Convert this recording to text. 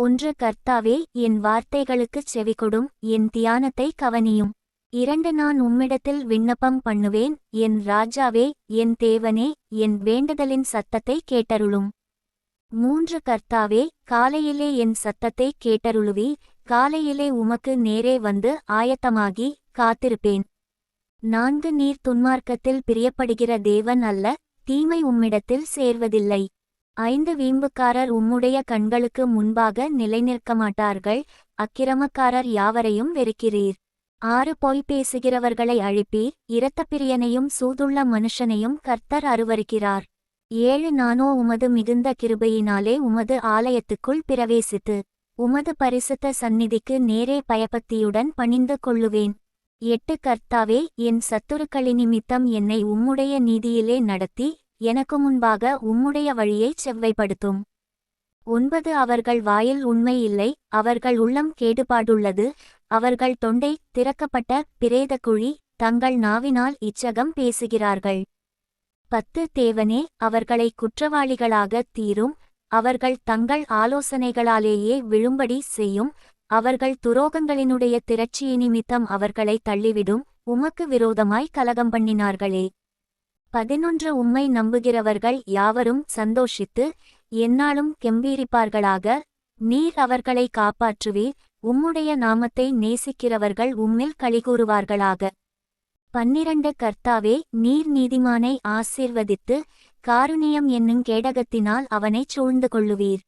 ஒன்று கர்த்தாவே, என் வார்த்தைகளுக்குச் செவிகொடும், என் தியானத்தை கவனியும். இரண்டு நான் உம்மிடத்தில் விண்ணப்பம் பண்ணுவேன், என் ராஜாவே, என் தேவனே, என் வேண்டுதலின் சத்தத்தை கேட்டருளும். மூன்று கர்த்தாவே, காலையிலே என் சத்தத்தை கேட்டருளுவி, காலையிலே உமக்கு நேரே வந்து ஆயத்தமாகி காத்திருப்பேன். நான்கு நீர் துன்மார்க்கத்தில் பிரியப்படுகிற தேவன் அல்ல, தீமை உம்மிடத்தில் சேர்வதில்லை. ஐந்து வீம்புக்காரர் உம்முடைய கண்களுக்கு முன்பாக நிலைநிற்கமாட்டார்கள், அக்கிரமக்காரர் யாவரையும் வெறுக்கிறீர். ஆறு பொய் பேசுகிறவர்களை அழிப்பீர், இரத்தப்பிரியனையும் சூதுள்ள மனுஷனையும் கர்த்தர் அருவருக்கிறார். ஏழு நானோ உமது மிகுந்த கிருபையினாலே உமது ஆலயத்துக்குள் பிரவேசித்து உமது பரிசுத்த சந்நிதிக்கு நேரே பயபக்தியுடன் பணிந்து கொள்ளுவேன். எட்டு கர்த்தாவே, என் சத்துருக்களினிமித்தம் என்னை உம்முடைய நீதியிலே நடத்தி எனக்கு முன்பாக உம்முடைய வழியைச் செவ்வைப்படுத்தும். ஒன்பது அவர்கள் வாயில் உண்மை இல்லை, அவர்கள் உள்ளம் கேடுபாடுள்ளது, அவர்கள் தொண்டை திறக்கப்பட்ட பிரேதக்குழி, தங்கள் நாவினால் இச்சகம் பேசுகிறார்கள். பத்து தேவனே, அவர்களை குற்றவாளிகளாகத் தீரும், அவர்கள் தங்கள் ஆலோசனைகளாலேயே விழும்படி செய்யும், அவர்கள் துரோகங்களினுடைய திரட்சியினிமித்தம் அவர்களை தள்ளிவிடும், உமக்கு விரோதமாய் கலகம் பண்ணினார்களே. 11 உம்மை நம்புகிறவர்கள் யாவரும் சந்தோஷித்து எந்நாளும் கெம்பீரிப்பார்களாக, நீர் அவர்களை காப்பாற்றுவீர், உம்முடைய நாமத்தை நேசிக்கிறவர்கள் உம்மில் களிகூறுவார்களாக. 12 கர்த்தாவே, நீர் நீதிமானை ஆசீர்வதித்து காருணியம் என்னுங் கேடகத்தினால் அவனைச் சூழ்ந்து கொள்ளுவீர்.